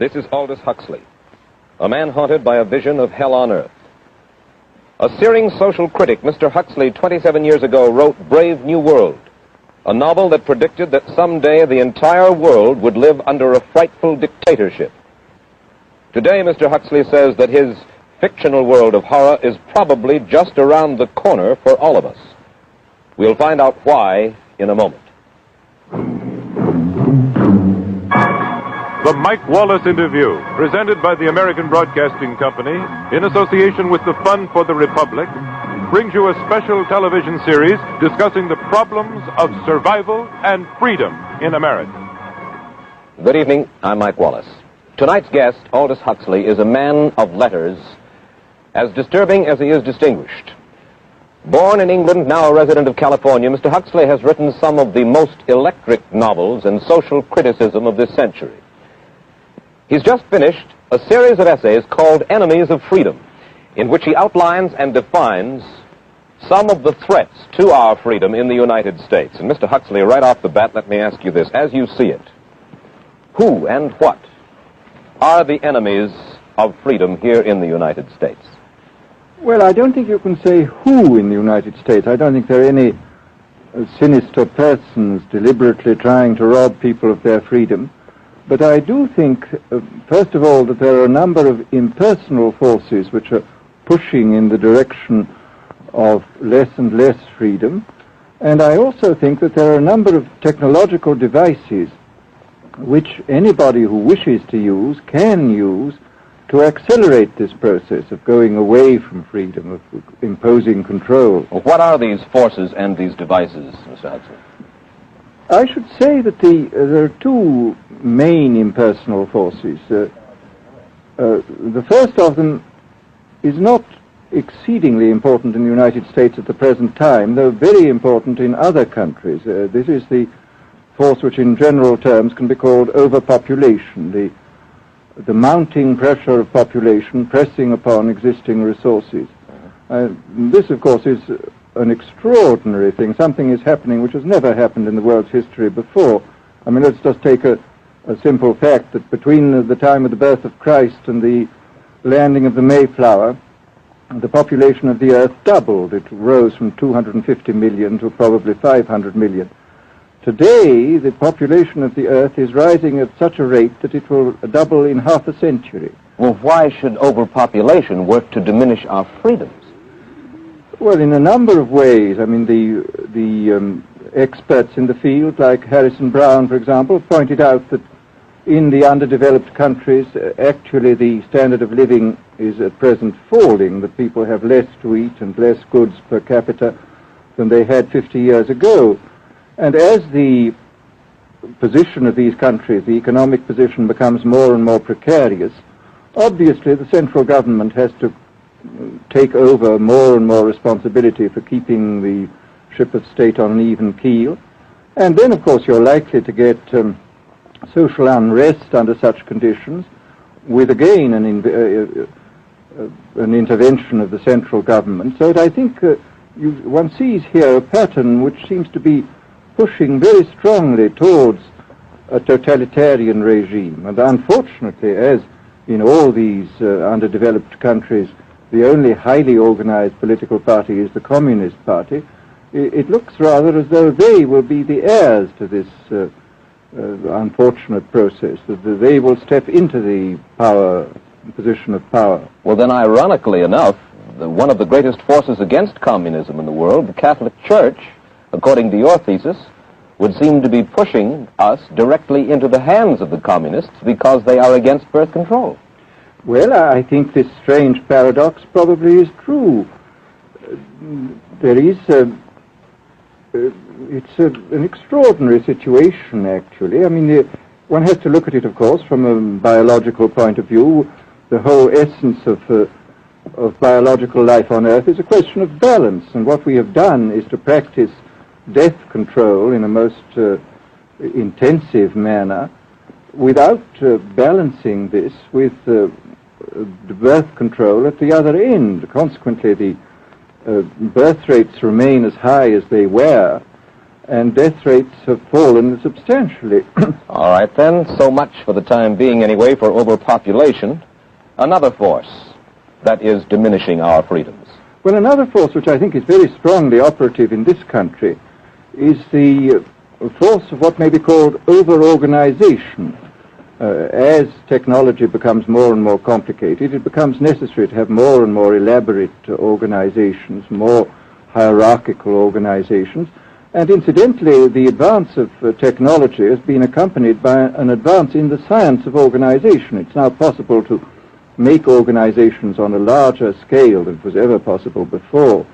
This is Aldous Huxley, a man haunted by a vision of hell on earth. A searing social critic, Mr. Huxley, 27 years ago, wrote Brave New World, a novel that predicted that someday the entire world would live under a frightful dictatorship. Today, Mr. Huxley says that his fictional world of horror is probably just around the corner for all of us. We'll find out why in a moment. The Mike Wallace Interview, presented by the American Broadcasting Company in association with the Fund for the Republic, brings you a special television series discussing the problems of survival and freedom in America. Good evening. I'm Mike Wallace. Tonight's guest, Aldous Huxley, is a man of letters, as disturbing as he is distinguished. Born in England, now a resident of California, Mr. Huxley has written some of the most electric novels and social criticism of this century. He's just finished a series of essays called Enemies of Freedom, in which he outlines and defines some of the threats to our freedom in the United States. And Mr. Huxley, right off the bat, let me ask you this. As you see it, who and what are the enemies of freedom here in the United States? Well, I don't think you can say who in the United States. I don't think there are any sinister persons deliberately trying to rob people of their freedom. But I do think, first of all, that there are a number of impersonal forces which are pushing in the direction of less and less freedom. And I also think that there are a number of technological devices which anybody who wishes to use can use to accelerate this process of going away from freedom, of imposing control. Well, what are these forces and these devices, Mr. Huxley? I should say that there are two main impersonal forces. The first of them is not exceedingly important in the United States at the present time, though very important in other countries. This is the force which in general terms can be called overpopulation, the mounting pressure of population pressing upon existing resources. This, of course, is an extraordinary thing. Something is happening which has never happened in the world's history before. I mean, let's just take a simple fact that between the time of the birth of Christ and the landing of the Mayflower, the population of the Earth doubled. It rose from 250 million to probably 500 million. Today, the population of the Earth is rising at such a rate that it will double in half a century. Well, why should overpopulation work to diminish our freedoms? Well, in a number of ways. I mean, the experts in the field, like Harrison Brown, for example, pointed out that in the underdeveloped countries, actually the standard of living is at present falling, that people have less to eat and less goods per capita than they had 50 years ago. And as the position of these countries, the economic position, becomes more and more precarious, obviously the central government has to take over more and more responsibility for keeping the ship of state on an even keel. And then, of course, you're likely to get social unrest under such conditions, with again an intervention of the central government. So I think one sees here a pattern which seems to be pushing very strongly towards a totalitarian regime. And unfortunately, as in all these underdeveloped countries, the only highly organized political party is the Communist Party, it looks rather as though they will be the heirs to this unfortunate process, that they will step into the position of power. Well, then, ironically enough, one of the greatest forces against communism in the world, the Catholic Church, according to your thesis, would seem to be pushing us directly into the hands of the communists because they are against birth control. Well, I think this strange paradox probably is true. There is it's an extraordinary situation, actually. I mean, one has to look at it, of course, from a biological point of view. The whole essence of biological life on Earth is a question of balance, and what we have done is to practice death control in a most intensive manner without balancing this with the birth control at the other end. Consequently, the birth rates remain as high as they were, and death rates have fallen substantially. All right, then. So much for the time being, anyway, for overpopulation. Another force that is diminishing our freedoms. Well, another force which I think is very strongly operative in this country is the force of what may be called over-organization. As technology becomes more and more complicated, it becomes necessary to have more and more elaborate organizations, more hierarchical organizations. And incidentally, the advance of technology has been accompanied by an advance in the science of organization. It's now possible to make organizations on a larger scale than was ever possible before.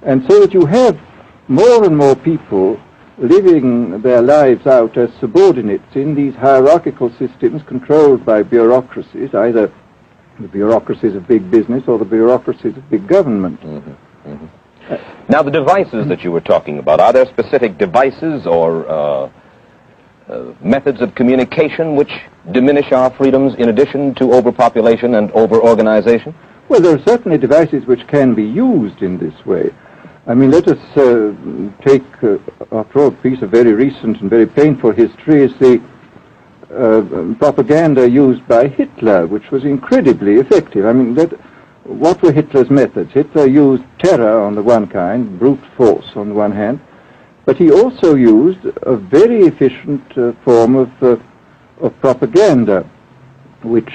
And so that you have more and more people living their lives out as subordinates in these hierarchical systems controlled by bureaucracies, either the bureaucracies of big business or the bureaucracies of big government. Mm-hmm. Mm-hmm. Now, the devices that you were talking about, are there specific devices or methods of communication which diminish our freedoms in addition to overpopulation and over-organization? Well, there are certainly devices which can be used in this way. I mean, let us take, after all, a piece of very recent and very painful history is the propaganda used by Hitler, which was incredibly effective. I mean, what were Hitler's methods? Hitler used terror on the one kind, brute force on the one hand, but he also used a very efficient form of propaganda, which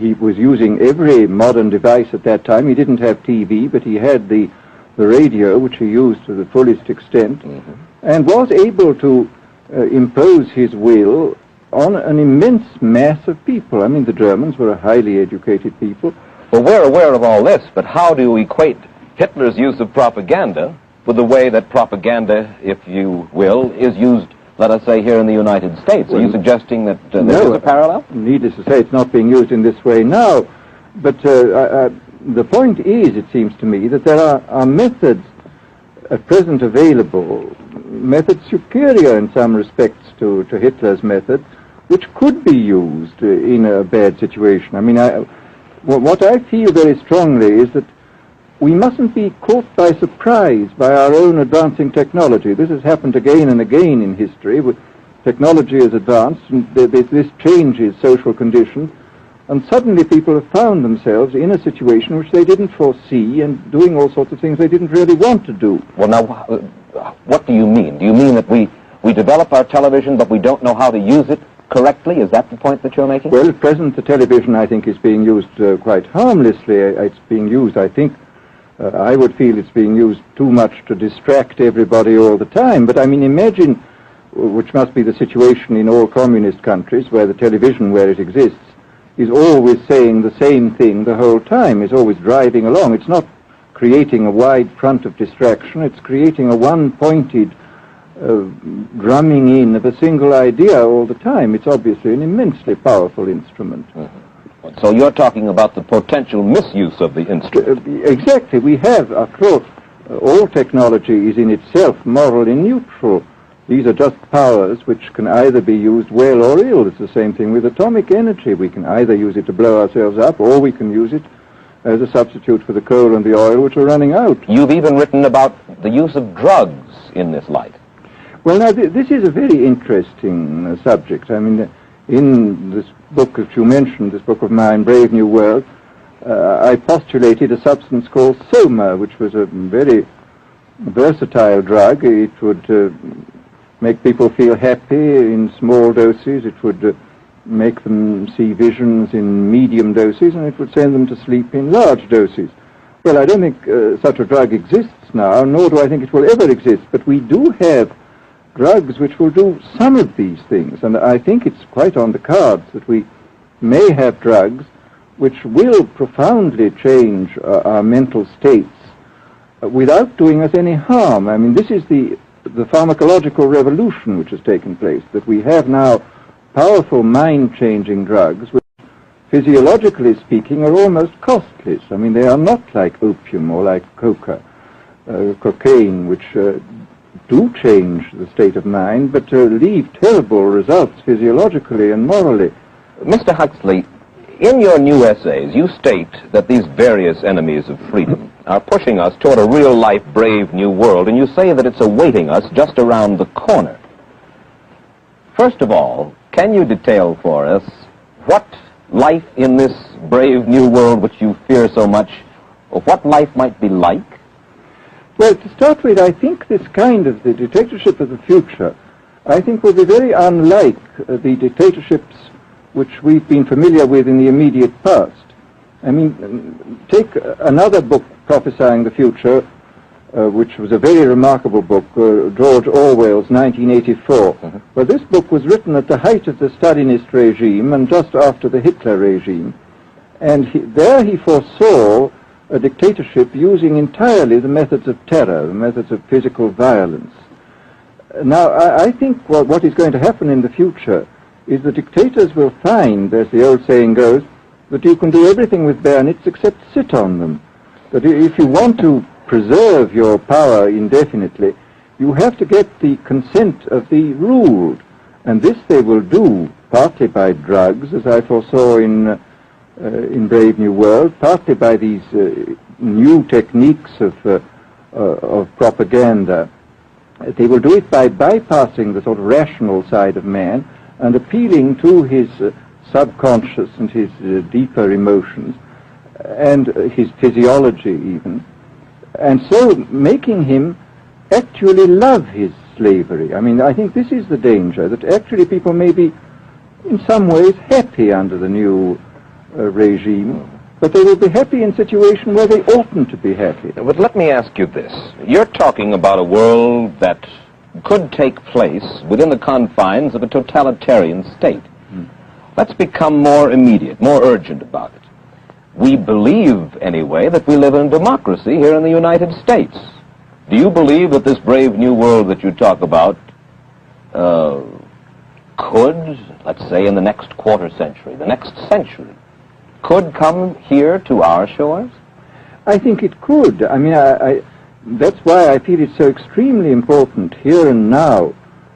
he was using every modern device at that time. He didn't have TV, but he had the radio, which he used to the fullest extent, mm-hmm. and was able to impose his will on an immense mass of people. I mean, the Germans were a highly educated people. Well, we're aware of all this, but how do you equate Hitler's use of propaganda with the way that propaganda, if you will, is used, let us say, here in the United States? Are you suggesting that there is a parallel? Needless to say, it's not being used in this way now, but the point is, it seems to me, that there are methods at present available, methods superior in some respects to Hitler's method, which could be used in a bad situation. I mean, what I feel very strongly is that we mustn't be caught by surprise by our own advancing technology. This has happened again and again in history. Technology has advanced, and this changes social conditions, and suddenly people have found themselves in a situation which they didn't foresee and doing all sorts of things they didn't really want to do. Well, now, what do you mean? Do you mean that we develop our television, but we don't know how to use it correctly? Is that the point that you're making? Well, at present, the television, I think, is being used quite harmlessly. It's being used, I think, I would feel it's being used too much to distract everybody all the time. But, I mean, imagine, which must be the situation in all communist countries, where the television, where it exists, is always saying the same thing the whole time, is always driving along. It's not creating a wide front of distraction, it's creating a one-pointed drumming in of a single idea all the time. It's obviously an immensely powerful instrument. Mm-hmm. So you're talking about the potential misuse of the instrument. Exactly. We have, after all technology is in itself morally neutral. These are just powers which can either be used well or ill. It's the same thing with atomic energy. We can either use it to blow ourselves up, or we can use it as a substitute for the coal and the oil which are running out. You've even written about the use of drugs in this light. Well, now, this is a very interesting subject. I mean, in this book that you mentioned, this book of mine, Brave New World, I postulated a substance called soma, which was a very versatile drug. It would make people feel happy in small doses. It would make them see visions in medium doses, and it would send them to sleep in large doses. Well, I don't think such a drug exists now, nor do I think it will ever exist, but we do have drugs which will do some of these things, and I think it's quite on the cards that we may have drugs which will profoundly change our mental states without doing us any harm. I mean, this is the pharmacological revolution which has taken place, that we have now powerful mind-changing drugs which, physiologically speaking, are almost costless. I mean, they are not like opium or like cocaine, which do change the state of mind, but leave terrible results physiologically and morally. Mr. Huxley, in your new essays, you state that these various enemies of freedom are pushing us toward a real-life, brave new world, and you say that it's awaiting us just around the corner. First of all, can you detail for us what life in this brave new world which you fear so much, or what life might be like? Well, to start with, I think this kind of the dictatorship of the future, I think will be very unlike the dictatorships which we've been familiar with in the immediate past. I mean, take another book prophesying the future, which was a very remarkable book, George Orwell's 1984. Mm-hmm. Well, this book was written at the height of the Stalinist regime and just after the Hitler regime. And there he foresaw a dictatorship using entirely the methods of terror, the methods of physical violence. Now, I think what is going to happen in the future is the dictators will find, as the old saying goes, that you can do everything with bayonets except sit on them. That if you want to preserve your power indefinitely, you have to get the consent of the ruled. And this they will do partly by drugs, as I foresaw in Brave New World, partly by these new techniques of propaganda. They will do it by bypassing the sort of rational side of man and appealing to his subconscious and his deeper emotions and his physiology even, and so making him actually love his slavery. I mean, I think this is the danger, that actually people may be in some ways happy under the new regime, but they will be happy in a situation where they oughtn't to be happy. But let me ask you this. You're talking about a world that could take place within the confines of a totalitarian state. Let's become more immediate, more urgent about it. We believe, anyway, that we live in democracy here in the United States. Do you believe that this brave new world that you talk about could, let's say, in the next quarter century, the next century, could come here to our shores? I think it could. I mean, that's why I feel it's so extremely important here and now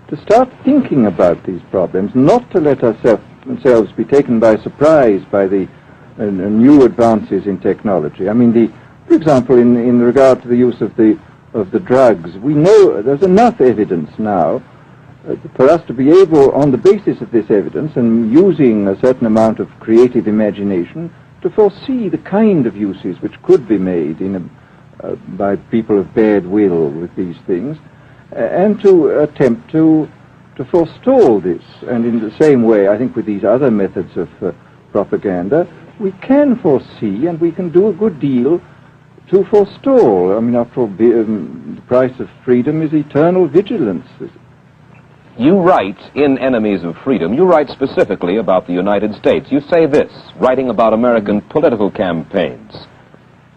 to start thinking about these problems, not to let ourselves be taken by surprise by the new advances in technology. I mean, for example, in regard to the use of the drugs, we know there's enough evidence now for us to be able, on the basis of this evidence and using a certain amount of creative imagination, to foresee the kind of uses which could be made by people of bad will with these things, and to attempt to forestall this. And in the same way, I think with these other methods of propaganda, we can foresee and we can do a good deal to forestall. I mean, after all, the price of freedom is eternal vigilance. You write in Enemies of Freedom, you write specifically about the United States. You say this, writing about American political campaigns.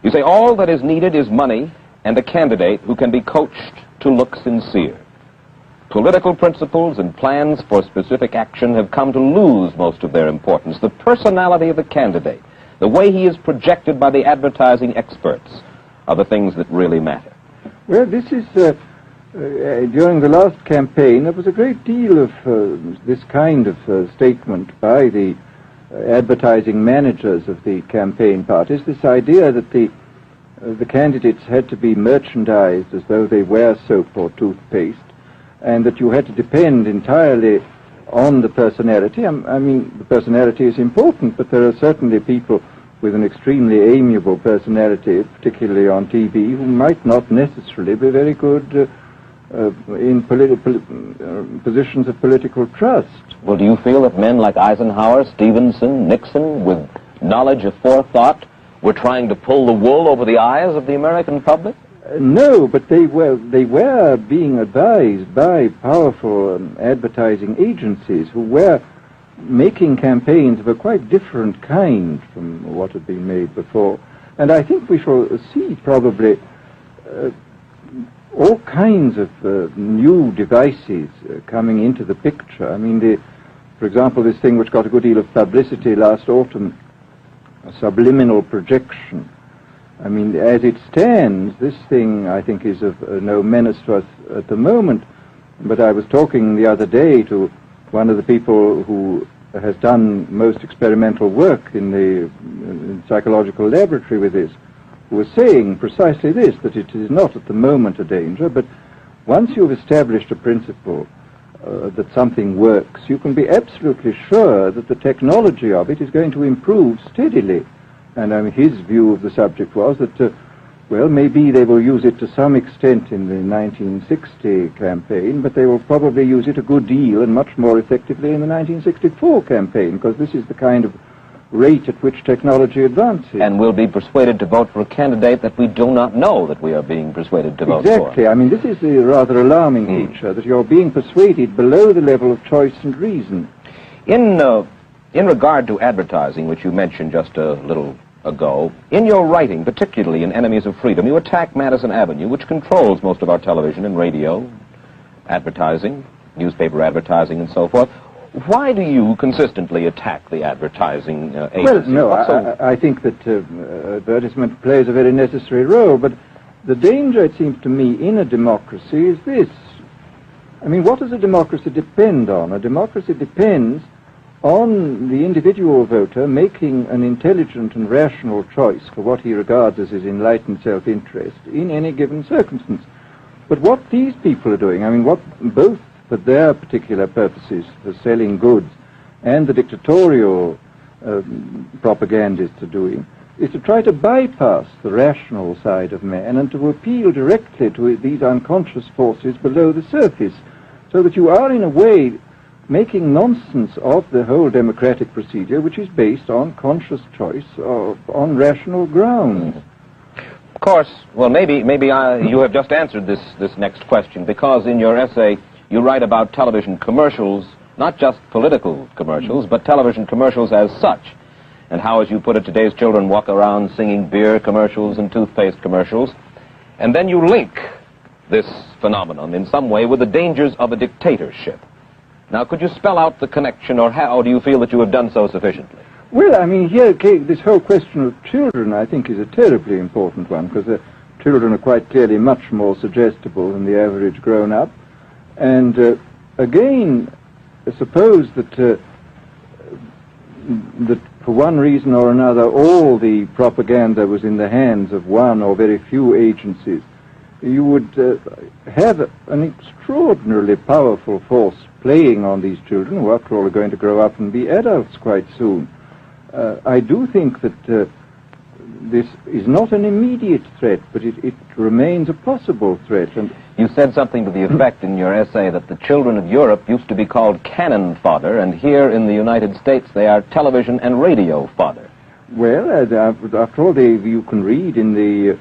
You say, all that is needed is money and a candidate who can be coached to look sincere. Political principles and plans for specific action have come to lose most of their importance. The personality of the candidate, the way he is projected by the advertising experts, are the things that really matter. Well, this is... during the last campaign, there was a great deal of this kind of statement by the advertising managers of the campaign parties, this idea that the candidates had to be merchandised as though they were soap or toothpaste, and that you had to depend entirely on the personality. I mean, the personality is important, but there are certainly people with an extremely amiable personality, particularly on TV, who might not necessarily be very good in positions of political trust. Well, do you feel that men like Eisenhower, Stevenson, Nixon, with knowledge of forethought, were trying to pull the wool over the eyes of the American public? No, but they were being advised by powerful advertising agencies who were making campaigns of a quite different kind from what had been made before. And I think we shall see probably all kinds of new devices coming into the picture. I mean, for example, this thing which got a good deal of publicity last autumn, subliminal projection. I mean, as it stands, this thing, I think, is of no menace to us at the moment. But I was talking the other day to one of the people who has done most experimental work in the psychological laboratory with this, was saying precisely this, that it is not at the moment a danger, but once you've established a principle that something works, you can be absolutely sure that the technology of it is going to improve steadily. And his view of the subject was that, well, maybe they will use it to some extent in the 1960 campaign, but they will probably use it a good deal and much more effectively in the 1964 campaign, because this is the kind of rate at which technology advances. And we'll be persuaded to vote for a candidate that we do not know that we are being persuaded to vote for. Exactly. This is the rather alarming feature, that you're being persuaded below the level of choice and reason. In regard to advertising, which you mentioned just a little ago, in your writing, particularly in Enemies of Freedom, you attack Madison Avenue, which controls most of our television and radio advertising, newspaper advertising, and so forth. Why do you consistently attack the advertising agency? Well, no, I think that advertisement plays a very necessary role, but the danger, it seems to me, in a democracy is this. What does a democracy depend on? A democracy depends on the individual voter making an intelligent and rational choice for what he regards as his enlightened self-interest in any given circumstance. But what these people are doing, what both for their particular purposes, for selling goods, and the dictatorial propagandists are doing, is to try to bypass the rational side of man and to appeal directly to these unconscious forces below the surface, so that you are, in a way, making nonsense of the whole democratic procedure, which is based on conscious choice on rational grounds. Of course, well, maybe you have just answered this next question, because in your essay you write about television commercials, not just political commercials, but television commercials as such, and how, as you put it, today's children walk around singing beer commercials and toothpaste commercials, and then you link this phenomenon in some way with the dangers of a dictatorship. Now, could you spell out the connection, or how do you feel that you have done so sufficiently? Well, here, this whole question of children, I think, is a terribly important one, because children are quite clearly much more suggestible than the average grown-up. And again, suppose that for one reason or another all the propaganda was in the hands of one or very few agencies, you would have an extraordinarily powerful force playing on these children, who after all are going to grow up and be adults quite soon. I do think that this is not an immediate threat, but it remains a possible threat. And you said something to the effect in your essay that the children of Europe used to be called cannon fodder, and here in the United States they are television and radio fodder. Well, after all, you can read in the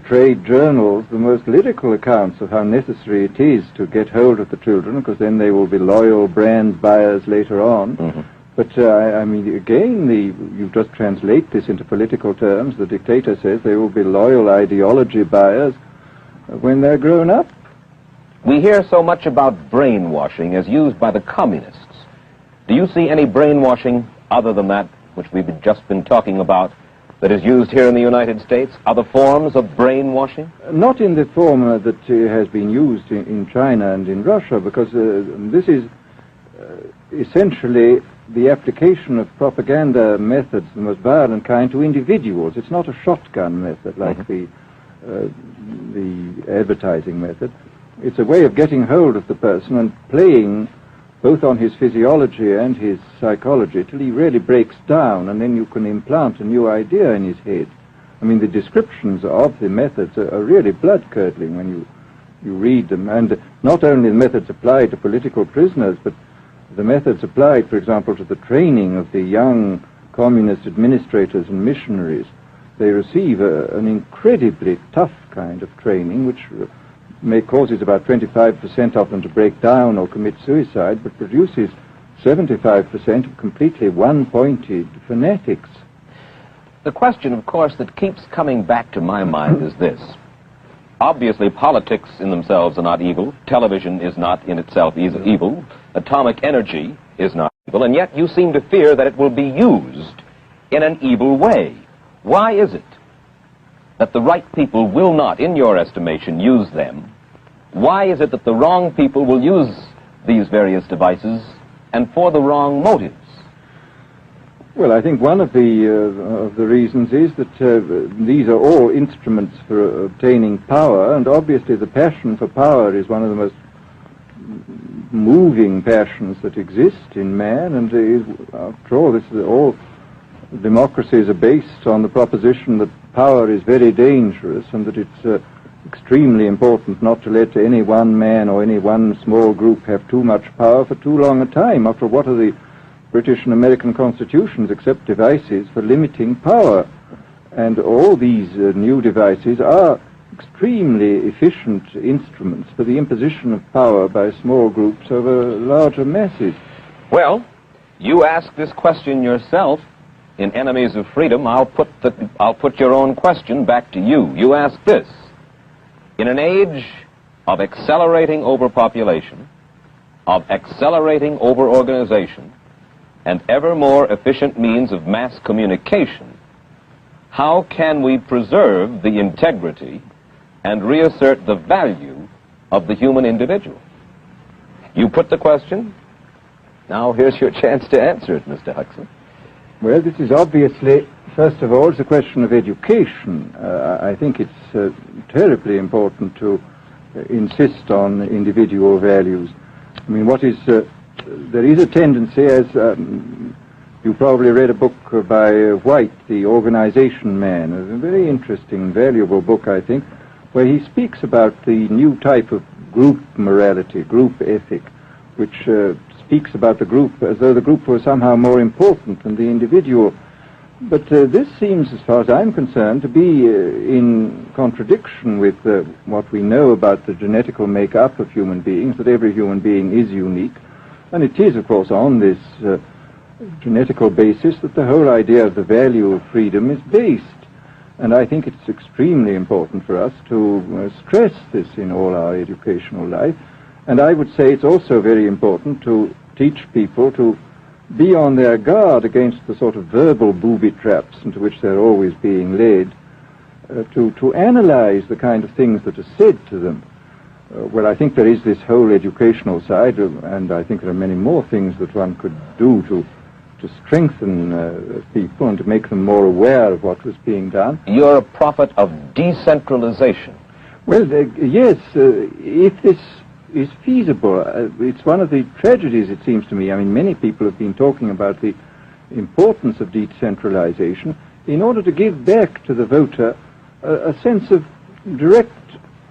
trade journals the most lyrical accounts of how necessary it is to get hold of the children, because then they will be loyal brand buyers later on. Mm-hmm. But, again, you just translate this into political terms. The dictator says they will be loyal ideology buyers when they're grown up. We hear so much about brainwashing as used by the communists. Do you see any brainwashing other than that which we've just been talking about that is used here in the United States? Other forms of brainwashing? Not in the form that has been used in China and in Russia, because this is essentially the application of propaganda methods, the most violent kind, to individuals. It's not a shotgun method like the advertising method. It's a way of getting hold of the person and playing both on his physiology and his psychology till he really breaks down, and then you can implant a new idea in his head. The descriptions of the methods are really blood-curdling when you read them, and not only the methods applied to political prisoners, but the methods applied, for example, to the training of the young communist administrators and missionaries. They receive an incredibly tough kind of training, which may causes about 25% of them to break down or commit suicide, but produces 75% of completely one-pointed fanatics. The question, of course, that keeps coming back to my mind is this. Obviously, politics in themselves are not evil. Television is not in itself evil. Atomic energy is not evil. And yet you seem to fear that it will be used in an evil way. Why is it that the right people will not, in your estimation, use them? Why is it that the wrong people will use these various devices and for the wrong motives? Well, I think one of the reasons is that these are all instruments for obtaining power, and obviously the passion for power is one of the most moving passions that exist in man, and after all, all democracies are based on the proposition that power is very dangerous and that it's extremely important not to let any one man or any one small group have too much power for too long a time. After all, what are the British and American constitutions except devices for limiting power? And all these new devices are extremely efficient instruments for the imposition of power by small groups over larger masses. Well, you ask this question yourself in Enemies of Freedom. I'll put your own question back to you. You ask this: in an age of accelerating overpopulation, of accelerating overorganization, and ever more efficient means of mass communication, how can we preserve the integrity and reassert the value of the human individual? You put the question. Now here's your chance to answer it, Mr. Huxley. Well, this is obviously, first of all, it's a question of education. I think it's terribly important to insist on individual values. I mean, there is a tendency, as you probably read a book by White, The Organization Man, a very interesting, valuable book, I think, where he speaks about the new type of group morality, group ethic, which speaks about the group as though the group was somehow more important than the individual. But this seems, as far as I'm concerned, to be in contradiction with what we know about the genetical make-up of human beings, that every human being is unique. And it is, of course, on this genetical basis that the whole idea of the value of freedom is based. And I think it's extremely important for us to stress this in all our educational life. And I would say it's also very important to teach people to be on their guard against the sort of verbal booby traps into which they're always being led, to analyze the kind of things that are said to them. Well, I think there is this whole educational side, and I think there are many more things that one could do to strengthen people and to make them more aware of what was being done. You're a prophet of decentralization. Well, yes, if this is feasible. It's one of the tragedies, it seems to me. I mean, many people have been talking about the importance of decentralization in order to give back to the voter a sense of direct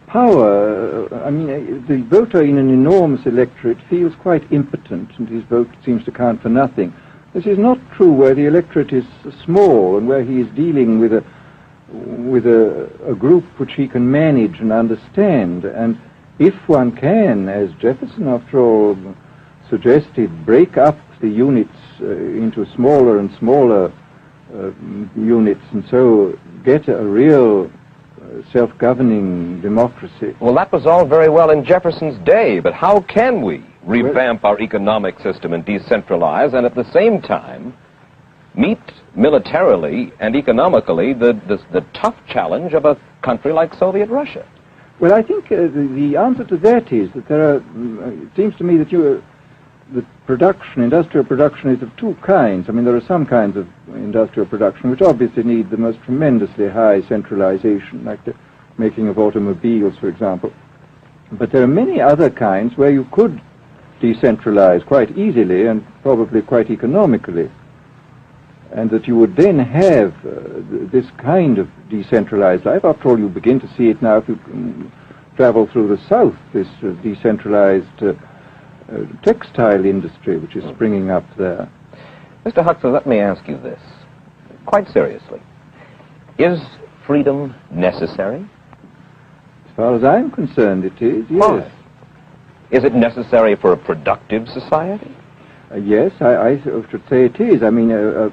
power. I mean, the voter in an enormous electorate feels quite impotent, and his vote seems to count for nothing. This is not true where the electorate is small and where he is dealing with a group which he can manage and understand. And if one can, as Jefferson, after all, suggested, break up the units into smaller and smaller units, and so get a real self-governing democracy. Well, that was all very well in Jefferson's day, but how can we revamp our economic system and decentralize and at the same time meet militarily and economically the tough challenge of a country like Soviet Russia? Well, I think the answer to that is that there are, it seems to me that the production, industrial production, is of two kinds. I mean, there are some kinds of industrial production which obviously need the most tremendously high centralization, like the making of automobiles, for example. But there are many other kinds where you could decentralize quite easily and probably quite economically, and that you would then have this kind of decentralized life. After all, you begin to see it now if you travel through the South, this decentralized textile industry which is springing up there. Mr. Huxley, let me ask you this, quite seriously. Is freedom necessary? As far as I'm concerned, it is, yes. Why? Is it necessary for a productive society? Yes, I should say it is. I mean, a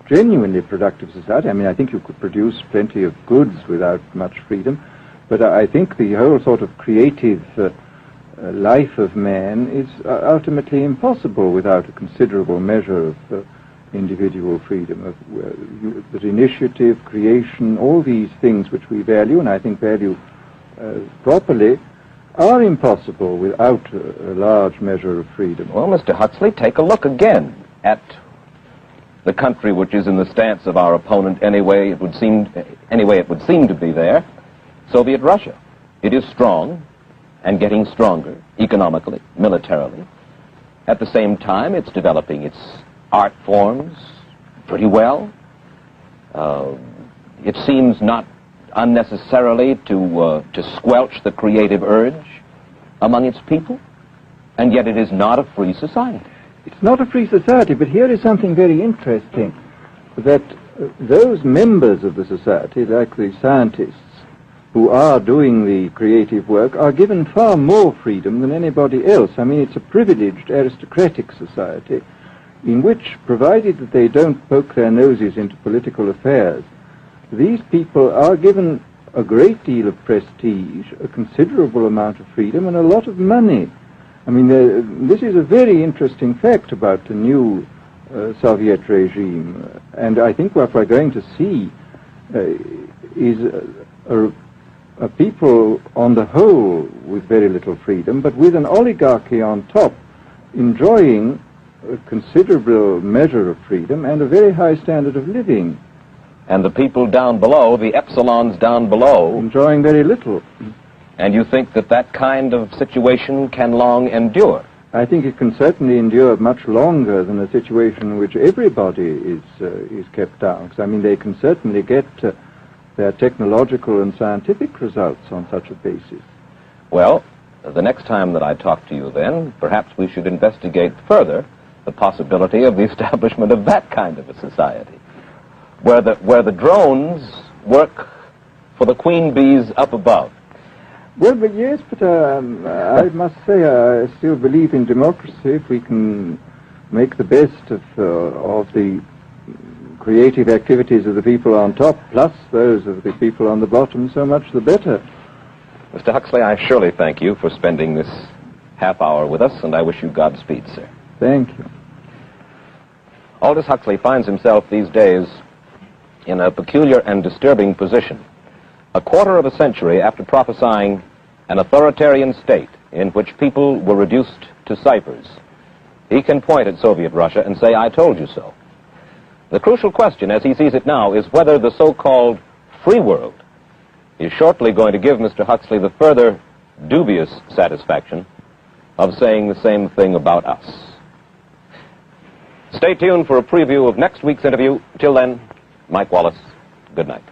genuinely productive society. I mean, I think you could produce plenty of goods without much freedom, but I think the whole sort of creative life of man is ultimately impossible without a considerable measure of individual freedom, that initiative, creation, all these things which we value, and I think value properly, are impossible without a large measure of freedom. Well, Mr. Huxley, take a look again at the country which is in the stance of our opponent anyway it would seem to be there, Soviet Russia. It is strong and getting stronger economically, militarily. At the same time, it's developing its art forms pretty well. It seems not unnecessarily to squelch the creative urge among its people, and yet it is not a free society. It's not a free society, but here is something very interesting, that those members of the society, like the scientists who are doing the creative work, are given far more freedom than anybody else. I mean, it's a privileged aristocratic society in which, provided that they don't poke their noses into political affairs, these people are given a great deal of prestige, a considerable amount of freedom, and a lot of money. I mean, this is a very interesting fact about the new Soviet regime, and I think what we're going to see is a people on the whole with very little freedom, but with an oligarchy on top enjoying a considerable measure of freedom and a very high standard of living. And the people down below, the epsilons down below, enjoying very little. And you think that that kind of situation can long endure? I think it can certainly endure much longer than a situation in which everybody is kept down. Because, I mean, they can certainly get their technological and scientific results on such a basis. Well, the next time that I talk to you then, perhaps we should investigate further the possibility of the establishment of that kind of a society, where the drones work for the queen bees up above. Well, but yes, but I must say I still believe in democracy. If we can make the best of the creative activities of the people on top, plus those of the people on the bottom, so much the better. Mr. Huxley, I surely thank you for spending this half hour with us, and I wish you Godspeed, sir. Thank you. Aldous Huxley finds himself these days in a peculiar and disturbing position. A quarter of a century after prophesying an authoritarian state in which people were reduced to ciphers, he can point at Soviet Russia and say, "I told you so." The crucial question, as he sees it now, is whether the so-called free world is shortly going to give Mr. Huxley the further dubious satisfaction of saying the same thing about us. Stay tuned for a preview of next week's interview. Till then, Mike Wallace, good night.